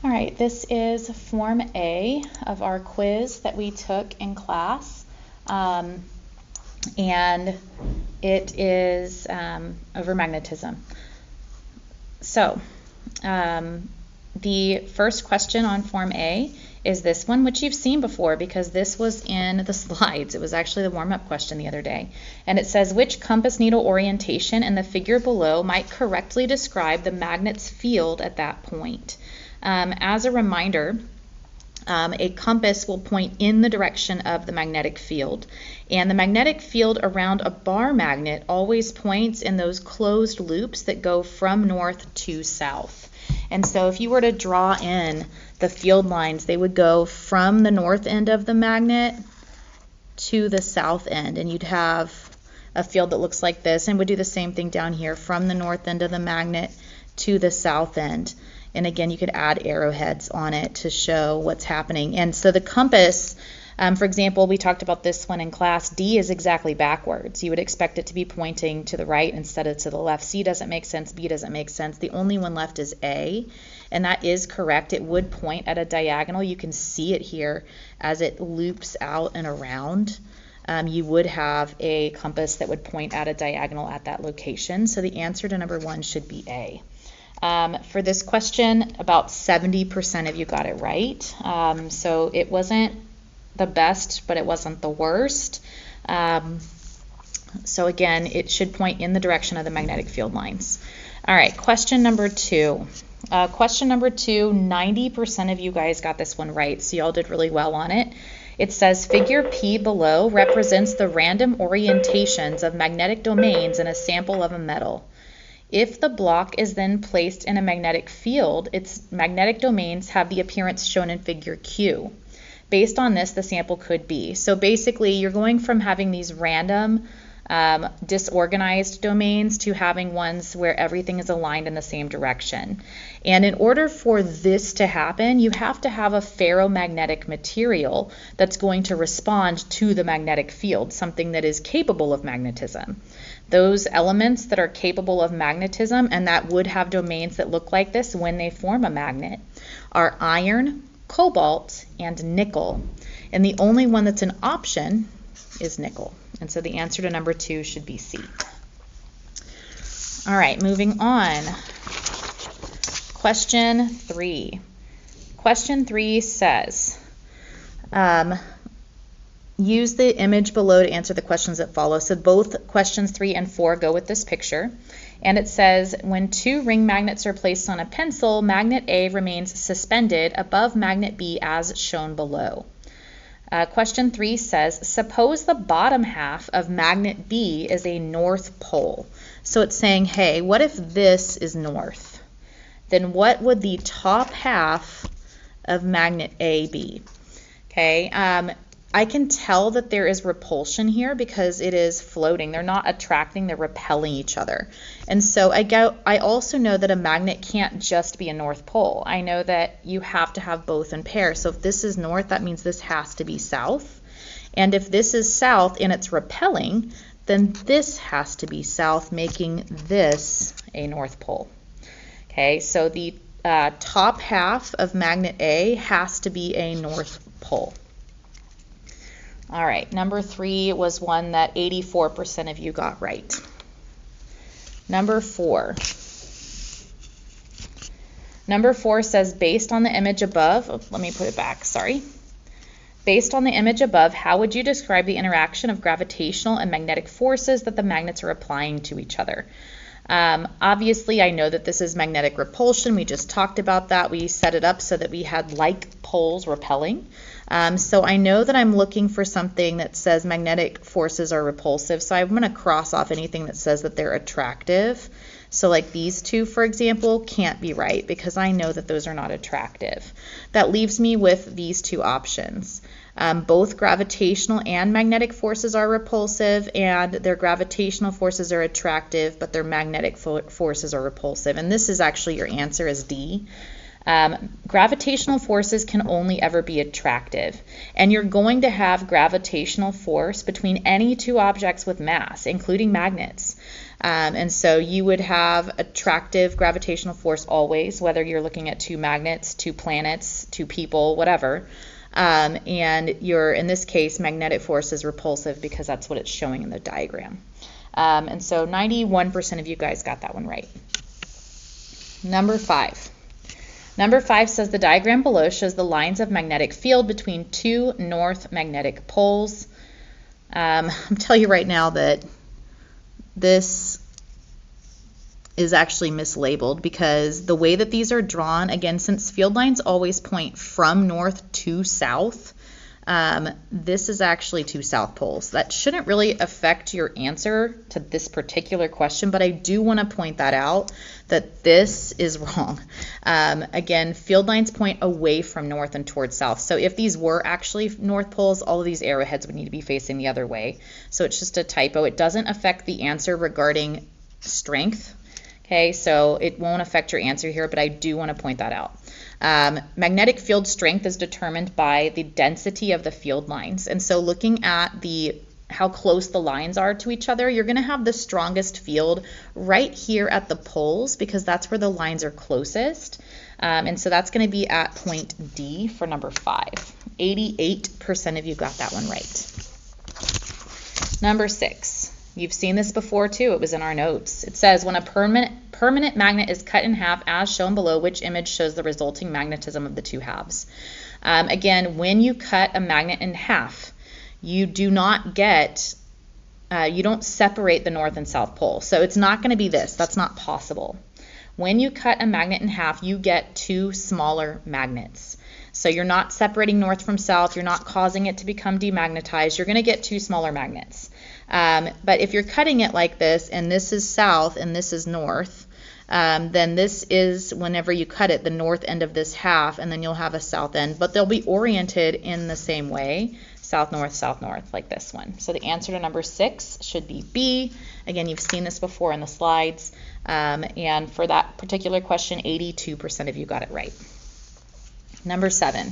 All right, this is Form A of our quiz that we took in class, and it is over magnetism. So, the first question on Form A is this one, which you've seen before because this was in the slides. It was actually the warm-up question the other day. And it says, which compass needle orientation in the figure below might correctly describe the magnet's field at that point? As a reminder, a compass will point in the direction of the magnetic field, and the magnetic field around a bar magnet always points in those closed loops that go from north to south. And so if you were to draw in the field lines, they would go from the north end of the magnet to the south end, and you'd have a field that looks like this, and would do the same thing down here from the north end of the magnet to the south end. And again, you could add arrowheads on it to show what's happening. And so the compass, for example, we talked about this one in class, D is exactly backwards. You would expect it to be pointing to the right instead of to the left. C doesn't make sense, B doesn't make sense. The only one left is A, and that is correct. It would point at a diagonal. You can see it here as it loops out and around. You would have a compass that would point at a diagonal at that location. So the answer to number 1 should be A. For this question, about 70% of you got it right. So it wasn't the best, but it wasn't the worst. So again, it should point in the direction of the magnetic field lines. All right, question number 2. Question number 2, 90% of you guys got this one right, so y'all did really well on it. It says figure P below represents the random orientations of magnetic domains in a sample of a metal. If the block is then placed in a magnetic field, its magnetic domains have the appearance shown in figure Q. Based on this, the sample could be. So basically, you're going from having these random, disorganized domains to having ones where everything is aligned in the same direction. And in order for this to happen, you have to have a ferromagnetic material that's going to respond to the magnetic field, something that is capable of magnetism. Those elements that are capable of magnetism and that would have domains that look like this when they form a magnet are iron, cobalt, and nickel. And the only one that's an option is nickel. And so the answer to number 2 should be C. All right, moving on. Question 3. Question 3 says, use the image below to answer the questions that follow. So both questions 3 and 4 go with this picture. And it says, when 2 ring magnets are placed on a pencil, magnet A remains suspended above magnet B as shown below. Question 3 says, suppose the bottom half of magnet B is a north pole. So it's saying, hey, what if this is north? Then what would the top half of magnet A be? Okay, I can tell that there is repulsion here because it is floating. They're not attracting, they're repelling each other. And so I also know that a magnet can't just be a north pole. I know that you have to have both in pair. So if this is north, that means this has to be south. And if this is south and it's repelling, then this has to be south, making this a north pole. Okay, so the top half of magnet A has to be a north pole. All right, number 3 was one that 84% of you got right. Number 4. Number 4 says, based on the image above, let me put it back, sorry. Based on the image above, how would you describe the interaction of gravitational and magnetic forces that the magnets are applying to each other? Obviously, I know that this is magnetic repulsion. We just talked about that. We set it up so that we had like poles repelling. So I know that I'm looking for something that says magnetic forces are repulsive. So I'm going to cross off anything that says that they're attractive. So like these two, for example, can't be right because I know that those are not attractive. That leaves me with these two options. Both gravitational and magnetic forces are repulsive, and their gravitational forces are attractive, but their magnetic forces are repulsive. And this is actually your answer is D. Gravitational forces can only ever be attractive, and you're going to have gravitational force between any two objects with mass, including magnets. And so you would have attractive gravitational force always, whether you're looking at two magnets, two planets, two people, whatever. And in this case, magnetic force is repulsive because that's what it's showing in the diagram. And so 91% of you guys got that one right. Number 5. Number 5 says the diagram below shows the lines of magnetic field between two north magnetic poles. I'm telling you right now that this is actually mislabeled because the way that these are drawn, again, since field lines always point from north to south, this is actually two south poles. That shouldn't really affect your answer to this particular question, but I do want to point that out, that this is wrong. Again, field lines point away from north and towards south. So if these were actually north poles, all of these arrowheads would need to be facing the other way. So it's just a typo. It doesn't affect the answer regarding strength. Okay, so it won't affect your answer here, but I do want to point that out. Magnetic field strength is determined by the density of the field lines. And so looking at how close the lines are to each other, you're going to have the strongest field right here at the poles because that's where the lines are closest. And so that's going to be at point D for number 5. 88% of you got that one right. Number 6. You've seen this before too. It was in our notes. It says when a permanent magnet is cut in half as shown below, which image shows the resulting magnetism of the two halves? Again, when you cut a magnet in half, you do not get, you don't separate the north and south pole. So it's not going to be this. That's not possible. When you cut a magnet in half, you get two smaller magnets. So you're not separating north from south. You're not causing it to become demagnetized. You're going to get two smaller magnets. But if you're cutting it like this, and this is south and this is north, then this is, whenever you cut it, the north end of this half, and then you'll have a south end. But they'll be oriented in the same way, south, north, like this one. So the answer to number 6 should be B. Again, you've seen this before in the slides. And for that particular question, 82% of you got it right. Number 7.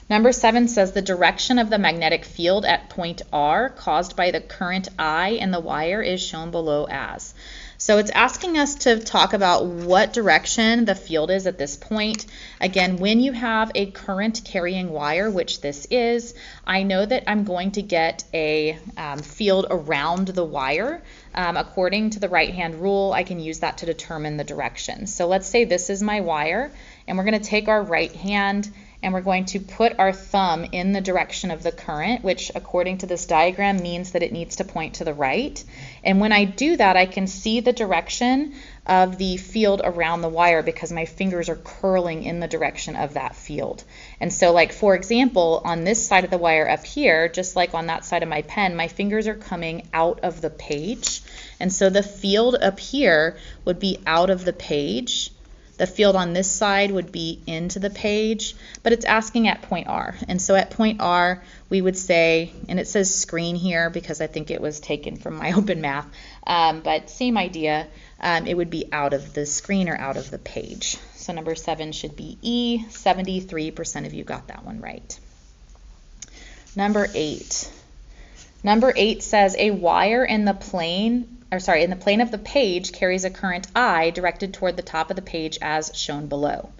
Number 7 says the direction of the magnetic field at point R caused by the current I in the wire is shown below as. So it's asking us to talk about what direction the field is at this point. Again, when you have a current carrying wire, which this is, I know that I'm going to get a field around the wire. According to the right-hand rule, I can use that to determine the direction. So let's say this is my wire, and we're going to take our right hand and we're going to put our thumb in the direction of the current, which according to this diagram means that it needs to point to the right. And when I do that, I can see the direction of the field around the wire because my fingers are curling in the direction of that field. And so, like, for example, on this side of the wire up here, just like on that side of my pen, my fingers are coming out of the page. And so the field up here would be out of the page. The field on this side would be into the page, but it's asking at point R. And so at point R, we would say, and it says screen here because I think it was taken from my open math, but same idea, it would be out of the screen or out of the page. So number 7 should be E. 73% of you got that one right. Number 8. Number 8 says a wire in the plane of the page carries a current I directed toward the top of the page as shown below.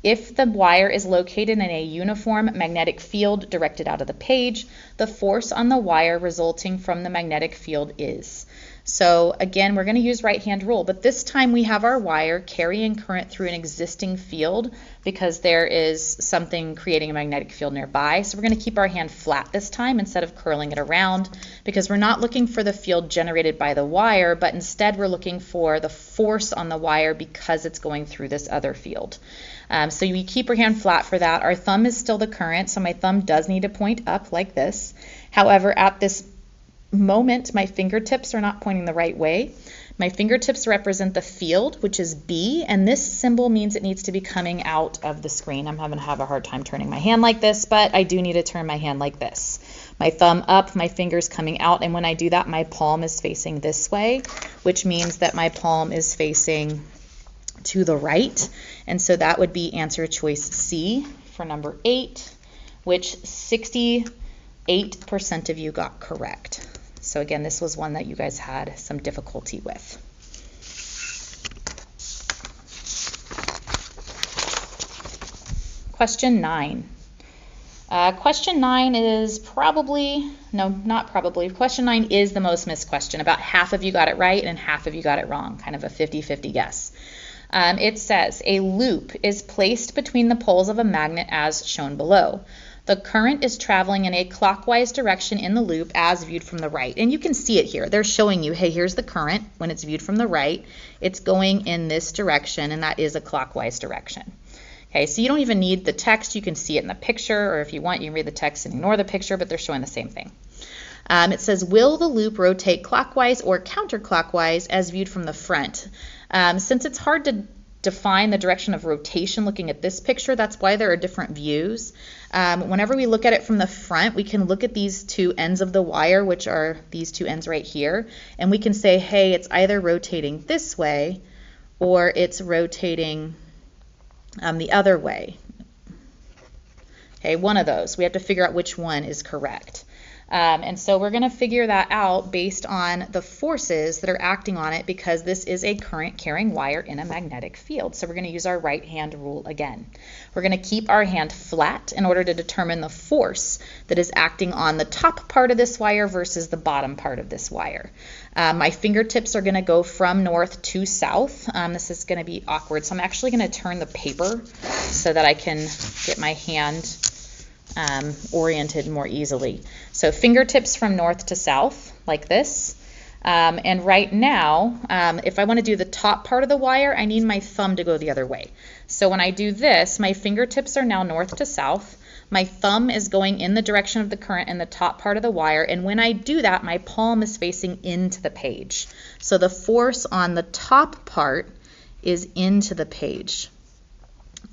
If the wire is located in a uniform magnetic field directed out of the page, the force on the wire resulting from the magnetic field is. So again, we're going to use right-hand rule, but this time we have our wire carrying current through an existing field because there is something creating a magnetic field nearby. So we're going to keep our hand flat this time instead of curling it around because we're not looking for the field generated by the wire, but instead we're looking for the force on the wire because it's going through this other field. So you keep your hand flat for that. Our thumb is still the current, so my thumb does need to point up like this. However, at this moment, my fingertips are not pointing the right way. My fingertips represent the field, which is B, and this symbol means it needs to be coming out of the screen. I'm having to have a hard time turning my hand like this, but I do need to turn my hand like this. My thumb up, my fingers coming out, and when I do that, my palm is facing this way, which means that my palm is facing to the right, and so that would be answer choice C for number 8, which 68% of you got correct. So again, this was one that you guys had some difficulty with. Question 9. Question 9 is Question 9 is the most missed question. About half of you got it right and half of you got it wrong, kind of a 50-50 guess. It says, a loop is placed between the poles of a magnet as shown below. The current is traveling in a clockwise direction in the loop as viewed from the right. And you can see it here. They're showing you, hey, here's the current. When it's viewed from the right, it's going in this direction, and that is a clockwise direction. Okay, so you don't even need the text. You can see it in the picture, or if you want, you can read the text and ignore the picture, but they're showing the same thing. It says, will the loop rotate clockwise or counterclockwise as viewed from the front? Since it's hard to define the direction of rotation looking at this picture, that's why there are different views. Whenever we look at it from the front, we can look at these two ends of the wire, which are these two ends right here, and we can say, hey, it's either rotating this way or it's rotating the other way. Okay, one of those. We have to figure out which one is correct. And so we're going to figure that out based on the forces that are acting on it, because this is a current carrying wire in a magnetic field. So we're going to use our right hand rule again. We're going to keep our hand flat in order to determine the force that is acting on the top part of this wire versus the bottom part of this wire. My fingertips are going to go from north to south. This is going to be awkward, so I'm actually going to turn the paper so that I can get my hand oriented more easily. So fingertips from north to south, like this. And right now, if I want to do the top part of the wire, I need my thumb to go the other way. So when I do this, my fingertips are now north to south. My thumb is going in the direction of the current in the top part of the wire, and when I do that, my palm is facing into the page. So the force on the top part is into the page.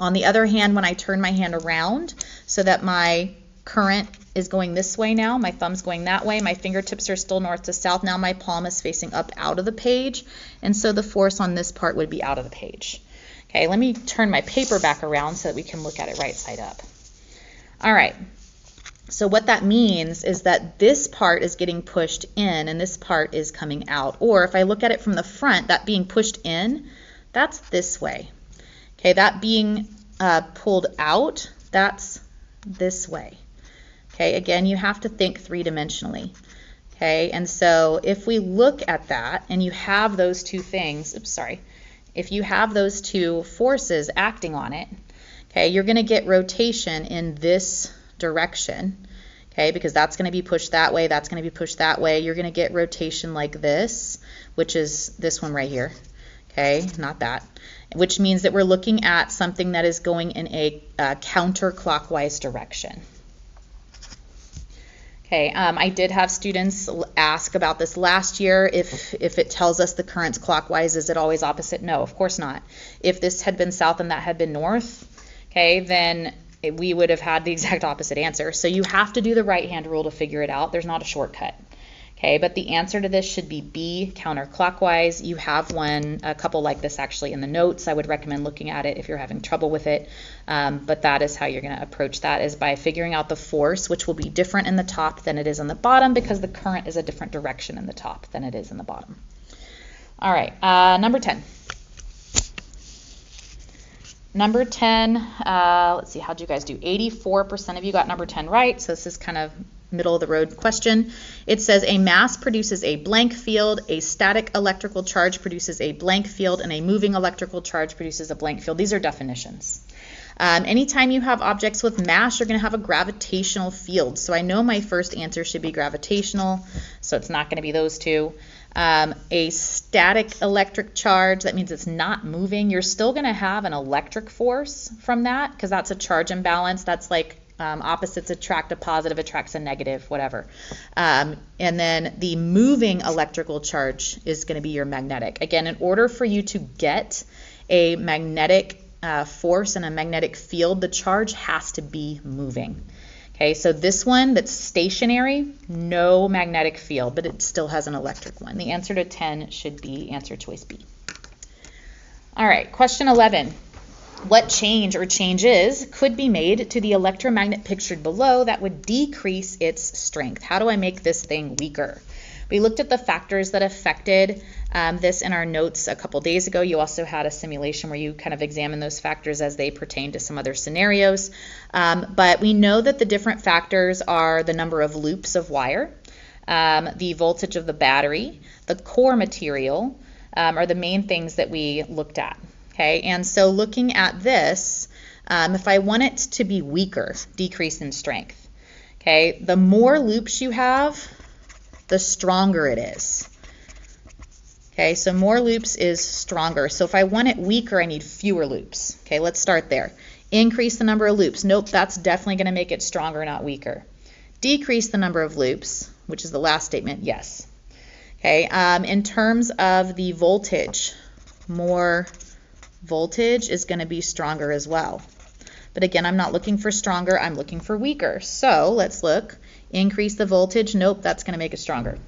On the other hand, when I turn my hand around so that my current is going this way now, my thumb's going that way, my fingertips are still north to south, now my palm is facing up out of the page, and so the force on this part would be out of the page. Okay, let me turn my paper back around so that we can look at it right side up. All right, so what that means is that this part is getting pushed in and this part is coming out. Or if I look at it from the front, that being pushed in, that's this way. Okay, that being pulled out, that's this way. Okay, again, you have to think three-dimensionally. Okay, and so if we look at that and you have those two things, if you have those two forces acting on it, okay, you're going to get rotation in this direction, okay, because that's going to be pushed that way, that's going to be pushed that way. You're going to get rotation like this, which is this one right here, okay, not that, which means that we're looking at something that is going in a counterclockwise direction. Okay, I did have students ask about this last year. If it tells us the current's clockwise, is it always opposite? No, of course not. If this had been south and that had been north, okay, then we would have had the exact opposite answer. So you have to do the right hand rule to figure it out. There's not a shortcut. Okay, but the answer to this should be B, counterclockwise. You have a couple like this actually in the notes. I would recommend looking at it if you're having trouble with it. But that is how you're going to approach that, is by figuring out the force, which will be different in the top than it is in the bottom, because the current is a different direction in the top than it is in the bottom. All right, number 10. Number 10, let's see, how'd you guys do? 84% of you got number 10 right, so this is kind of middle of the road question. It says a mass produces a blank field, a static electrical charge produces a blank field, and a moving electrical charge produces a blank field. These are definitions. Anytime you have objects with mass, you're going to have a gravitational field. So I know my first answer should be gravitational, so it's not going to be those two. A static electric charge, that means it's not moving. You're still going to have an electric force from that, because that's a charge imbalance. That's like opposites attract, a positive attracts a negative, whatever. And then the moving electrical charge is going to be your magnetic. Again, in order for you to get a magnetic force and a magnetic field, the charge has to be moving. Okay, so this one that's stationary, no magnetic field, but it still has an electric one. The answer to 10 should be answer choice B. All right, question 11. What change or changes could be made to the electromagnet pictured below that would decrease its strength? How do I make this thing weaker? We looked at the factors that affected this in our notes a couple days ago. You also had a simulation where you kind of examine those factors as they pertain to some other scenarios. But we know that the different factors are the number of loops of wire, the voltage of the battery, the core material, are the main things that we looked at. Okay, and so looking at this, if I want it to be weaker, decrease in strength, okay, the more loops you have, the stronger it is. Okay, so more loops is stronger. So if I want it weaker, I need fewer loops. Okay, let's start there. Increase the number of loops. Nope, that's definitely going to make it stronger, not weaker. Decrease the number of loops, which is the last statement, yes. Okay, in terms of the voltage, more voltage is going to be stronger as well. But again, I'm not looking for stronger, I'm looking for weaker. So let's look. Increase the voltage. Nope, that's going to make it stronger.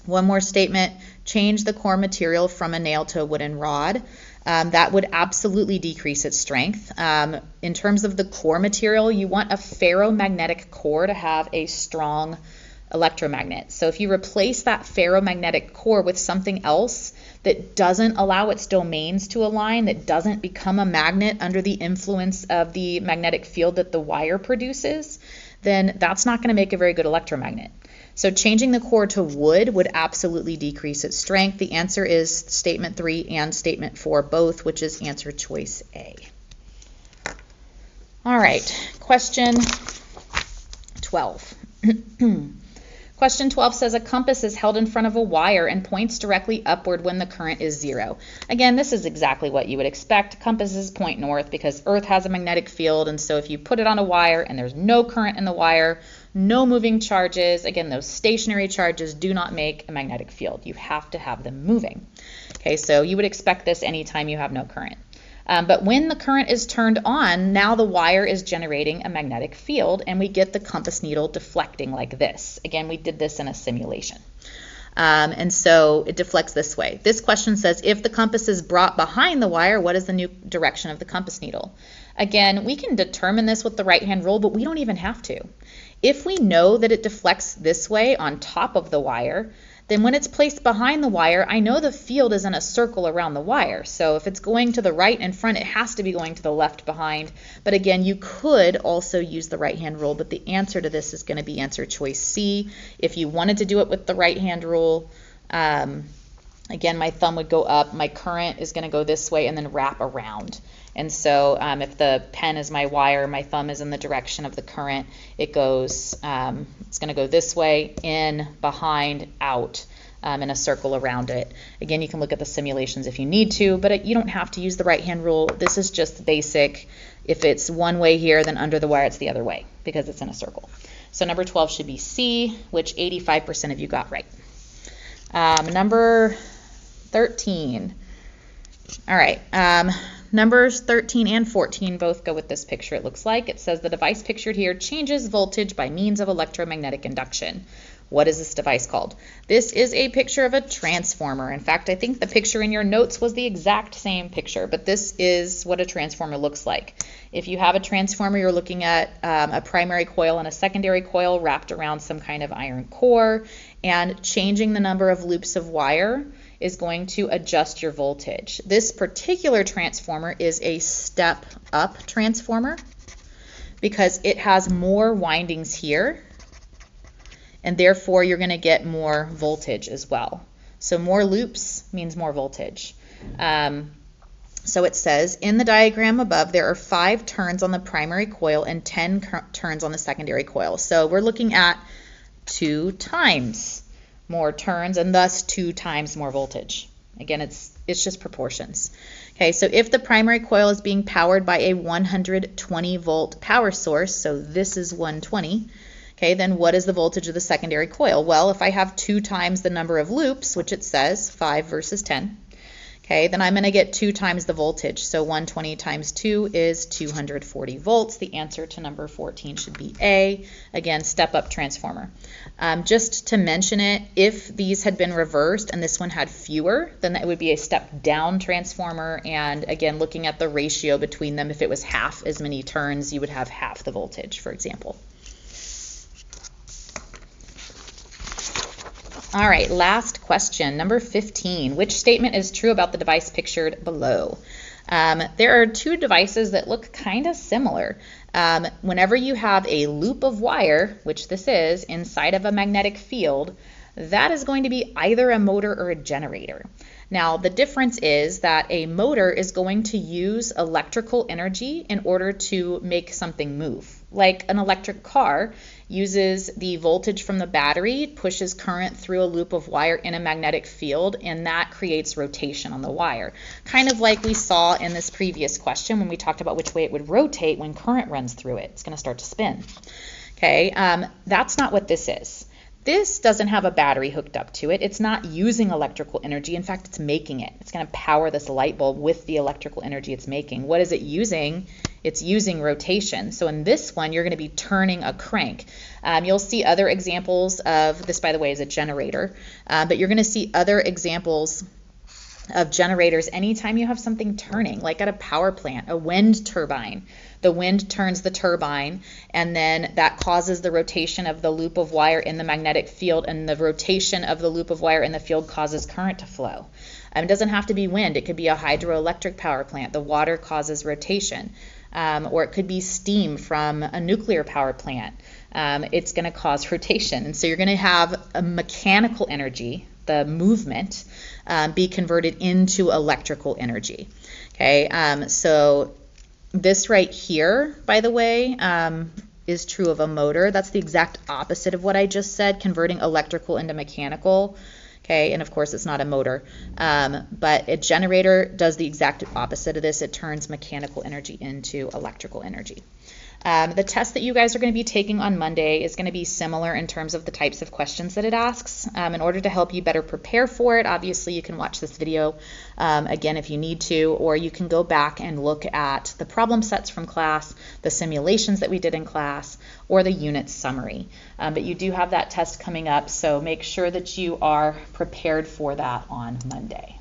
One more statement. Change the core material from a nail to a wooden rod. That would absolutely decrease its strength. In terms of the core material, you want a ferromagnetic core to have a strong electromagnet. So if you replace that ferromagnetic core with something else that doesn't allow its domains to align, that doesn't become a magnet under the influence of the magnetic field that the wire produces, then that's not going to make a very good electromagnet. So changing the core to wood would absolutely decrease its strength. The answer is statement 3 and statement 4 both, which is answer choice A. All right, question 12. Question 12 says a compass is held in front of a wire and points directly upward when the current is 0. Again, this is exactly what you would expect. Compasses point north because Earth has a magnetic field, and so if you put it on a wire and there's no current in the wire, no moving charges, again, those stationary charges do not make a magnetic field. You have to have them moving. Okay, so you would expect this anytime you have no current. But when the current is turned on, now the wire is generating a magnetic field, and we get the compass needle deflecting like this. Again, we did this in a simulation. And so it deflects this way. This question says, if the compass is brought behind the wire, what is the new direction of the compass needle? Again, we can determine this with the right-hand rule, but we don't even have to. If we know that it deflects this way on top of the wire, then when it's placed behind the wire, I know the field is in a circle around the wire. So if it's going to the right in front, it has to be going to the left behind. But again, you could also use the right-hand rule, but the answer to this is going to be answer choice C. If you wanted to do it with the right-hand rule, again, my thumb would go up, my current is going to go this way and then wrap around. And so if the pen is my wire, my thumb is in the direction of the current, it goes, it's going to go this way, in, behind, out, in a circle around it. Again, you can look at the simulations if you need to, but you don't have to use the right-hand rule. This is just basic. If it's one way here, then under the wire it's the other way because it's in a circle. So number 12 should be C, which 85% of you got right. Number 13. All right. Numbers 13 and 14 both go with this picture, it looks like. It says the device pictured here changes voltage by means of electromagnetic induction. What is this device called? This is a picture of a transformer. In fact, I think the picture in your notes was the exact same picture, but this is what a transformer looks like. If you have a transformer, you're looking at a primary coil and a secondary coil wrapped around some kind of iron core, and changing the number of loops of wire is going to adjust your voltage. This particular transformer is a step-up transformer because it has more windings here, and therefore you're going to get more voltage as well. So more loops means more voltage. So it says, in the diagram above, there are 5 turns on the primary coil and 10 turns on the secondary coil. So we're looking at 2 times more turns and thus 2 times more voltage. Again, it's just proportions. Okay, so if the primary coil is being powered by a 120 volt power source, so this is 120, okay, then what is the voltage of the secondary coil? Well, if I have 2 times the number of loops, which it says 5 versus 10, okay, then I'm going to get 2 times the voltage. So 120 times 2 is 240 volts. The answer to number 14 should be A. Again, step-up transformer. Just to mention it, if these had been reversed and this one had fewer, then it would be a step-down transformer. And again, looking at the ratio between them, if it was half as many turns, you would have half the voltage, for example. All right, last question, number 15. Which statement is true about the device pictured below? There are two devices that look kind of similar. Whenever you have a loop of wire, which this is, inside of a magnetic field, that is going to be either a motor or a generator. Now, the difference is that a motor is going to use electrical energy in order to make something move. Like an electric car uses the voltage from the battery, pushes current through a loop of wire in a magnetic field, and that creates rotation on the wire. Kind of like we saw in this previous question when we talked about which way it would rotate when current runs through it. It's going to start to spin. Okay, that's not what this is. This doesn't have a battery hooked up to it. It's not using electrical energy. In fact, it's making it. It's going to power this light bulb with the electrical energy it's making. What is it using? It's using rotation. So in this one, you're going to be turning a crank. You'll see other examples of this, by the way, is a generator. But you're going to see other examples of generators anytime you have something turning, like at a power plant, a wind turbine. The wind turns the turbine, and then that causes the rotation of the loop of wire in the magnetic field, and the rotation of the loop of wire in the field causes current to flow. It doesn't have to be wind. It could be a hydroelectric power plant. The water causes rotation. Or it could be steam from a nuclear power plant. It's going to cause rotation. And so you're going to have a mechanical energy, the movement, be converted into electrical energy. Okay, so this right here, by the way, is true of a motor. That's the exact opposite of what I just said, converting electrical into mechanical. Okay, and of course it's not a motor, but a generator does the exact opposite of this. It turns mechanical energy into electrical energy. The test that you guys are going to be taking on Monday is going to be similar in terms of the types of questions that it asks. In order to help you better prepare for it, obviously you can watch this video again if you need to, or you can go back and look at the problem sets from class, the simulations that we did in class, or the unit summary. But you do have that test coming up, so make sure that you are prepared for that on Monday.